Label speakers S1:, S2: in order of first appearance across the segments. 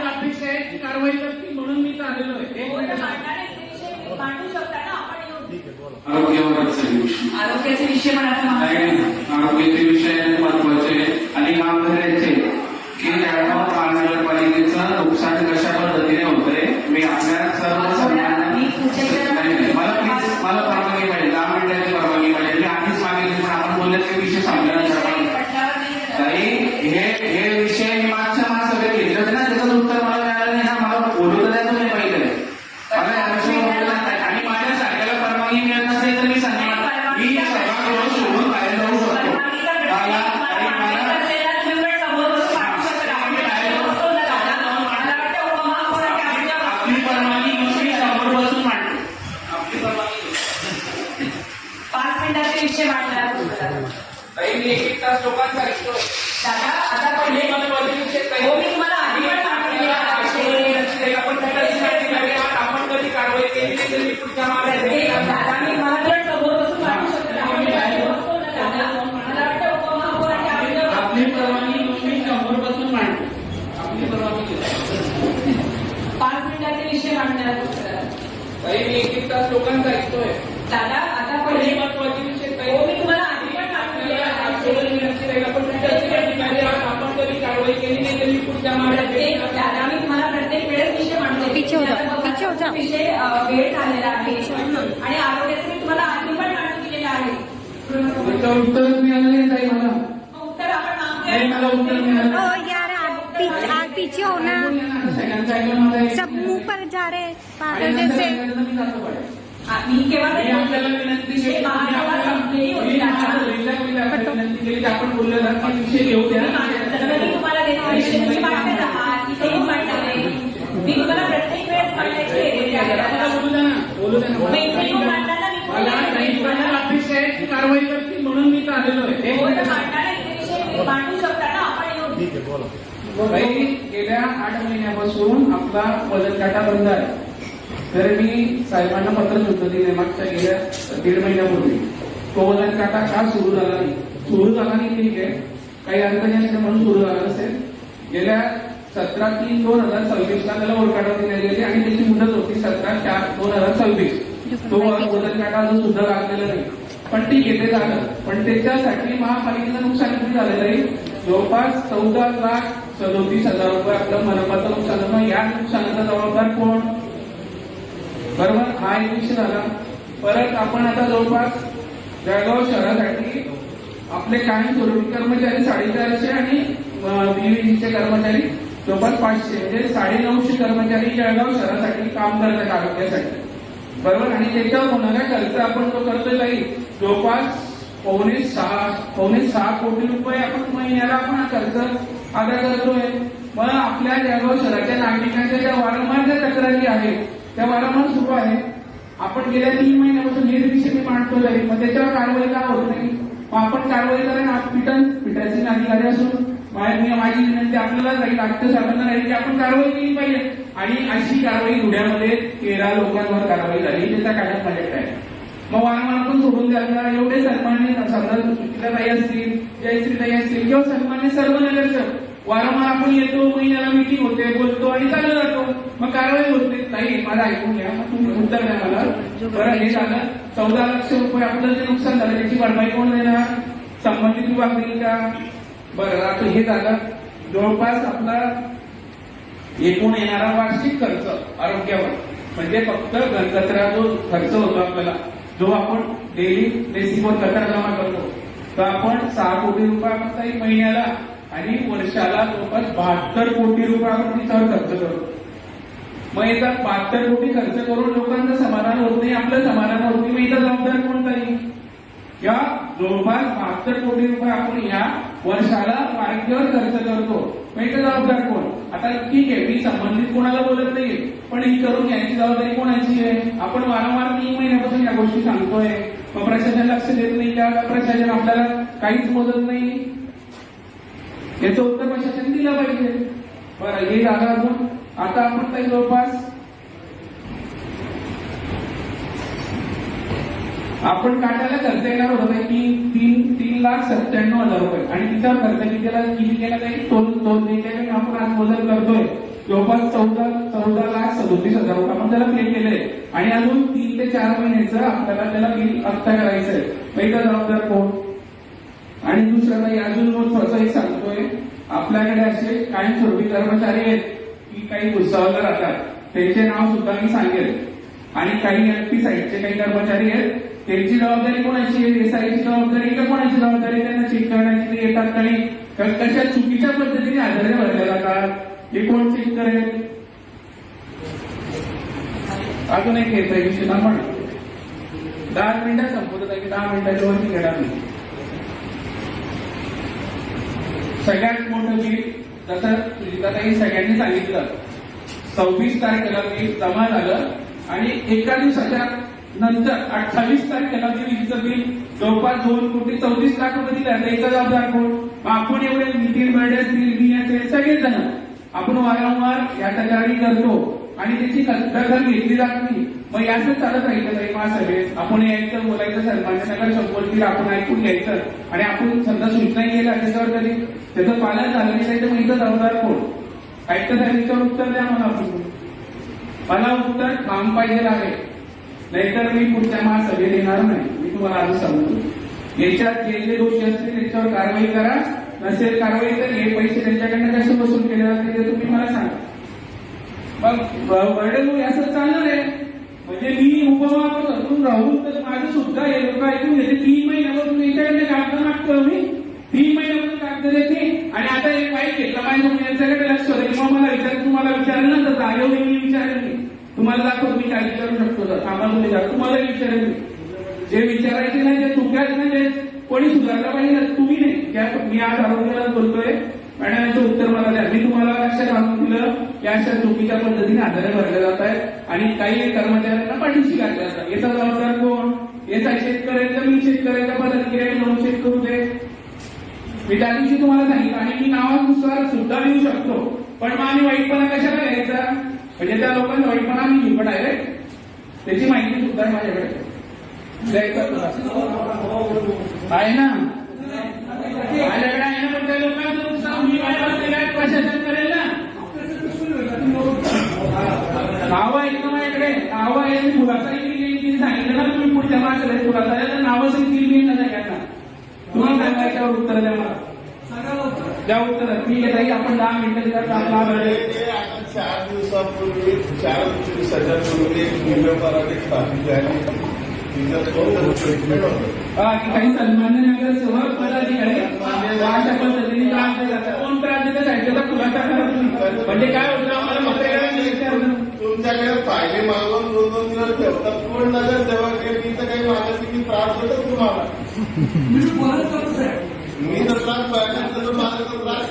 S1: अपेक्षा आहे की कारवाई करतील म्हणून मी आलेलो आहे.
S2: आरोग्याचे विषय
S3: आरोग्याचे विषय महत्वाचे आणि कामगारांचे की जळगाव महानगरपालिकेचं नुकसान कशा पद्धतीने होतंय. मी आपल्या सर्वसामान्यांना मला परवानगी पाहिजे, 10 मिनिटाची परवानगी पाहिजे. मी आधीच मागितली पण आपण बोलण्याचे विषय सांगण्यासाठी हे विषय मी मागच्या महासभेत घेतले होते ना, त्याचं उत्तर मला मिळालं नाही. ना मला बोलू तर द्या तुम्ही पहिले. आणि माझ्या सारख्याला परवानगी मिळत नसेल तर मी सांगणार मी सभागृह सोडून बाहेर जाऊ शकतो. आपली परवानगी मी समोर बसून मांडतो. आपली परवानगी
S2: 5 मिनिटाचे विषय मांडणार.
S3: मी 1 तास लोकांचा ऐकतो.
S2: दादा आता पहिले
S3: मी
S2: तुम्हाला आधी पण
S3: आपण कधी कारवाई केली नाही तरी पुढच्या
S2: दादा मी मला समोर बसून मांडू शकतो.
S1: आपली परवानगी मी समोर बसून मांडतो. आपली परवानगी
S2: 5 मिनिटाचे विषय मांडणार.
S3: मी 1 तास लोकांचा ऐकतोय.
S2: दादा आता पहिले
S3: महत्वाचे विषय
S2: मी तुम्हाला आधी पण
S3: आपण कधी कारवाई केली नाही तरी पुढच्या
S2: दादा मी तुम्हाला प्रत्येक वेळेस विषय मांडतो. विषय वेळ झालेला आहे आणि आरोग्याचे मी तुम्हाला आधी पण मांडून दिलेलं आहे.
S1: उत्तर मिळालं नाही ताई मला.
S2: उत्तर आपण
S1: नाही मला उत्तर मिळालं.
S4: ओ यार आप पीछे हो ना, सब मुंह पर जा रहे पागल जैसे.
S2: मी केव्हा
S1: आपल्याला विनंती केली आपण बोललो ना की विषय घेऊ द्या.
S2: मी तुम्हाला विषय मांडत आहात इथेही मांडत आहे. मी तुम्हाला प्रत्येक वेळेस
S1: बोलू द्या ना. मला अपेक्षा आहे की कारवाई करतील म्हणून मी आलेलो आहे.
S2: मांडू शकता ना आपण.
S1: गेल्या 8 महिन्यापासून आपला वजन काटा बंद आहे. तर मी साहेबांना पत्र सुद्धा दिले मागच्या गेल्या 1.5 महिन्यापूर्वी. तो वजन काटा का सुरू झाला नाही. सुरू झाला नाही ठीक आहे, काही अर्थ नाही म्हणून सुरू झाला नसेल. गेल्या 17/3/2026 त्याला ओळखाटा देण्यात गेली आणि त्याची मुदत होती 17/4/2026. तो वजन काटा अजून सुद्धा लागलेला नाही. पण ठीक आहे ते झालं. पण त्याच्यासाठी महापालिकेचं नुकसान किती झालेलं आहे. जवळपास 14,37,000 रुपये आपलं मनपाचं नुकसान. मग या नुकसानाचा जबाबदार कोण. बरोबर, हा एक विषय झाला. परत आपण आता जवळपास जळगाव शहरासाठी आपले कायमस्वरूपी कर्मचारी 450 आणि बीव्हीडीचे कर्मचारी जवळपास 500 म्हणजे 950 कर्मचारी जळगाव शहरासाठी काम करतात आरोग्यासाठी. बरोबर, आणि त्याच्यावर होणारा खर्च आपण तो करतोय काही जवळपास 5.6 कोटी रुपये आपण महिन्याला आपण हा खर्च अदा करतोय. मग आपल्या जळगाव शहराच्या नागरिकांच्या ज्या वारंवार ज्या तक्रारी आहेत त्या वारंवार सुरू आहे. आपण गेल्या 3 महिन्यापासून हे विषय मी मांडतो तरी मग त्याच्यावर कारवाई का होत नाही. मग आपण कारवाई करा. पिठाचे अधिकारी असून माझी विनंती आपल्याला राहील, आयुक्त साहेबांना राहील की आपण कारवाई केली पाहिजे. आणि अशी कारवाई धुळ्यामध्ये 13 लोकांवर कारवाई झाली. त्याचा काय बजेट आहे. मग वारंवार आपण सोडून द्यायला एवढे सन्मान्य समजा ताई असतील, जयश्री ताई असतील किंवा सन्मान्य सर्व नगरसेवक वारंवार आपण येतो, महिन्याला मीटिंग होते, बोलतो आणि चालू जातो. मग कारवाई होते. ताई मला ऐकून घ्या, मग तुम्ही उत्तर द्या मला. बरं, हे झालं 14 लाख रुपये आपलं जे नुकसान झालं त्याची भरपाई कोण देणार. संबंधित विभाग देईल का. बरं, आता हे झालं. जवळपास आपला एकूण येणारा वार्षिक खर्च आरोग्यावर म्हणजे फक्त घनकचरा जो खर्च होतो आपल्याला, जो आपण डेली बेसिसवर कचरा जमा करतो, तर आपण 6 कोटी रुपये आपण महिन्याला आणि वर्षाला जवळपास 72 कोटी रुपये आपण तिच्यावर खर्च करतो. मग याचा 72 कोटी खर्च करून लोकांचं समाधान होत नाही, आपलं समाधान होत नाही. मग इथं जबाबदार कोणतरी या जवळपास 72 कोटी रुपये आपण या वर्षाला आरोग्यावर खर्च करतो. मग इथं जबाबदार कोण. आता ठीक आहे, मी संबंधित कोणाला बोलत नाही, पण ही करून घ्यायची जबाबदारी कोणाची आहे. आपण वारंवार 3 महिन्यापासून या गोष्टी सांगतोय. मग प्रशासन लक्ष देत नाही का. प्रशासन आपल्याला काहीच बोलत नाही. याचं उत्तर प्रशासन दिलं पाहिजे. बरं, हे झालं. अजून आता आपण काही जवळपास आपण काढायला खर्च येणार होता की 3,97,000 रुपये आणि तिचा खर्च किती केला काही तो आपण आज मोजत करतोय जवळपास 14,37,000 रुपये आपण त्याला पे केलंय आणि अजून 3 ते 4 महिन्याचं आपल्याला त्याला बिल हप्ता करायचंय. पहिला जबाबदार कोण? आणि दुसरं काही अजून थोडंसं एक सांगतोय, आपल्याकडे असे कायमस्वरूपी कर्मचारी आहेत की काही भुसावळला राहतात, त्यांचे नाव सुद्धा मी सांगेल. आणि काही एमपी साईडचे काही कर्मचारी आहेत, त्यांची जबाबदारी कोणाची आहे? एसआयची जबाबदारी का कोणाची जबाबदारी? त्यांना चेक करण्याची ते येतात आणि कशा चुकीच्या पद्धतीने हजेरी भरल्या जातात हे कोण चेक करेल? अजून एक येत आहे विषय आपण 10 मिनिटात संपवत आहे की 10 मिनिटाच्या वरती घेणार नाही. सगळ्यात मोठं बिल जसं सुजिताताई सगळ्यांनी सांगितलं 26 तारखेला बिल जमा झालं आणि एका दिवसाच्या नंतर 28 तारखेला विजेचं बिल जवळपास 2,34,00,000 रुपये दिले. याचा जबाबदार कोण? आपण एवढे नितीन बर्डे मी असेल सगळेजण आपण वारंवार या तक्रारी करतो आणि त्याची दखल घेतली जात नाही. मग याचं चालत राहिलं नाही महासभेत. आपण यायचं बोलायचं सन्मान्य संबोधतील आपण ऐकून घ्यायचं आणि आपण समजा सूचना केल्या त्याच्यावर कधी त्याचं पालन झालं नाही तर मग इथं जबाबदार कोण? ऐकत आहे त्याच्यावर उत्तर द्या मला. मला उत्तर काम पाहिजे आहे, नाहीतर मी पुढच्या महासभेत येणार नाही. मी तुम्हाला आधी सांगतो याच्यात जे दोषी असतील त्याच्यावर कारवाई करा, नसेल कारवाई तर हे पैसे त्यांच्याकडनं कसे वसूल केले जाते ते तुम्ही मला सांगा. मग बर्डे असं चालणार आहे म्हणजे मी उपमातून राहून तर माझं सुद्धा हे लोक ऐकून घेते. 3 महिन्यापासून याच्याकडे कागद मागतो मी, 3 महिन्यापासून कागद देते आणि आता एक वाईट घेतला पाहिजे यांच्याकडे लक्ष होतं. मग मला तुम्हाला विचारलं ना तर जागेवर मी विचारेल, तुम्हाला दाखवतो मी काय विचारू शकतो. तर आम्हाला तुम्ही तुम्हाला विचारेल, जे विचारायचे नाही जे चुक्याच नाही ते कोणी सुधारलं पाहिजे तुम्ही नाही. मी आज आरोग्याला बोलतोय मॅडम याचं उत्तर मला द्या. मी तुम्हाला लक्षात आणून दिलं की अशा चुकीच्या पद्धतीने आधारे भरले जात आहेत आणि काही कर्मचाऱ्यांना पाठीशी घातल्या जातात. याचा जबाबदार कोण? याचा चेक करायचा मी चेक करायचा पदाधिकारी म्हणून चेक करू दे. मी त्या दिवशी तुम्हाला सांगितलं आणि मी नावानुसार सुद्धा लिहू शकतो, पण मग आम्ही वाईटपणा कशाला घ्यायचा? म्हणजे त्या लोकांचा वाईटपणा आम्ही घेऊ पण आहे त्याची माहिती सुद्धा माझ्याकडे आहे ना, माझ्याकडे आहे ना. पण त्या लोकांचं नुकसान मी माझ्या प्रशासन करेल ना. नावं आहेत ना माझ्याकडे, नावं आहे. मी खुलासाही केली सांगितलं ना तुम्ही पुढच्या माणसाला खुलासा नावं केली ना सगळ्यांना. तुम्ही सांगायच्यावर उत्तर द्या मला, द्या उत्तर. ठीक आहे ताई आपण 10 मिनिटं
S5: 4 दिवसापूर्वी 4 दिवसापूर्वी एक व्हिडिओ करायची स्थापित झाली. ट्रीटमेंट होतं
S1: की काही सन्मान्य नगरसेवक पदाधिकारी अशा पद्धतीने त्रास देतात. कोण त्रास देतात त्याचा खुलासा करत नाही. म्हणजे काय होतं आम्हाला
S5: तुमच्याकडे फायदे मागून 2-2 दिवस ठेवतात. कोण नगरसेवक तिथं काही मागायची त्रास देतात तुम्हाला. मी तर त्रास पाहिजे माझा त्रास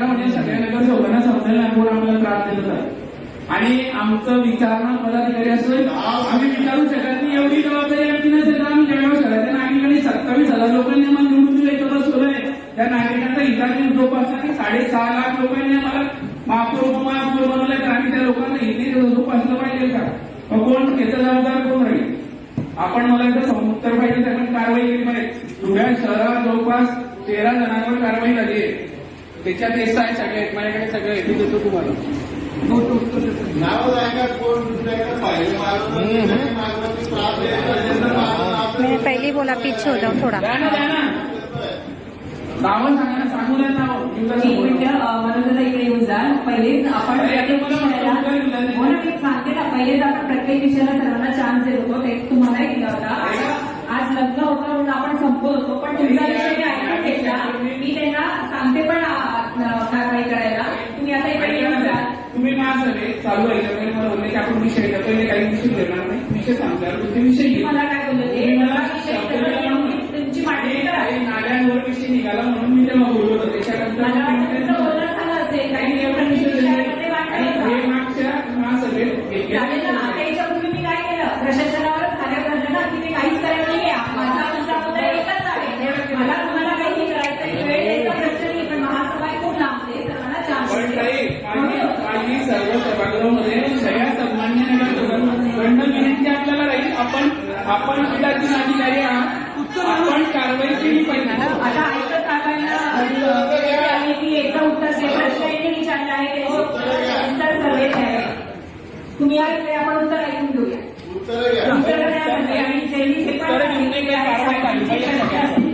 S1: म्हणजे सगळ्या नगरसेवकांना समजेल ना कोण आपल्याला त्रास देत होता. आणि आमचं विचारणा पदाधिकारी असेल आम्ही विचारू शकत नाही. एवढी जबाबदारी आमची नसेल तर आम्ही जळगाव शहराच्या नागरिकांनी 27,000 लोकांनी आम्हाला निवडून दिलं इथं बसवलंय. त्या नागरिकांचा हिताची जोपासना 6.5 लाख लोकांनी आम्हाला महापौर उपमहापौर बनवलंय तर आम्ही त्या लोकांना हिते जोपासलं पाहिजे का? मग कोण याचा जबाबदार कोण राहील? आपण मला इथं उत्तर पाहिजे तर आपण कारवाई केली पाहिजे. धुळ्या शहरात जवळपास 13 जणांवर कारवाई झाली आहे. त्याच्यात एसआय सगळे आहेत माझ्याकडे सगळे येथे देतो तुम्हाला.
S5: नाव जायगा कोण दुसऱ्याकडे फायदे
S4: मैं पहले बोला पीछे हो जाओ थोड़ा.
S1: द्या ना नावं सांगा ना, सांगू द्या नाव.
S2: 1 मिनिट मनोज इकडे येऊन जा. पहिलेच आपण प्रत्येक विषयाला सांगते ना, पहिलेच आपण प्रत्येक विषयाला सर्वांना चान्स देत होतो. ते तुम्हालाही दिला होता. आज लग्न होतं म्हणून आपण संपवत होतो, पण तुमचा विषय ऐकून घेतला. मी त्यांना सांगते पण कारवाई करायला. तुम्ही आता इकडे येऊन जा.
S1: तुम्ही महासभे चालू आहे मला बोलले की आपण विषय घेतो पहिले काही विषय घेणार नाही. विषय सांगता तुमचे विषय
S2: मला काय बोलले ते मला विषय तुमची मांडणी करा.
S1: नाल्यांवर विषय निघाला म्हणून मी तेव्हा बोललो होतो. त्याच्यानंतर
S2: बोलणं झालं असेल काही एवढं विषय
S1: मागच्या महासभेत
S2: त्याच्यापूर्वी मी काय केलं प्रशासनावरच खाल्या पाहिजे ना की ते काहीच करायला नाही. माझा तुमचा मुद्दा एकच आहे. मला तुम्हाला काही करायचं वेळ द्यायचा प्रश्न नाही, पण महासभा खूप लांबते. सर्वांना चान्स
S1: सर्व सभागृहामध्ये सगळ्या सन्मान्य नगरसेवकांकडनं कारवाई केली पाहिजे.
S2: आता ऐकत काकांना की एकदा उत्तर जे प्रश्न यांनी विचारला आहे त्याचे उत्तर सर्वे आहे. तुम्ही या इकडे आपण उत्तर ऐकून घेऊया.
S5: उत्तर घ्या.
S2: उत्तर देण्यासाठी आणि जे पण
S1: उत्तरं घेऊन काही कारवाई झाली पाहिजे.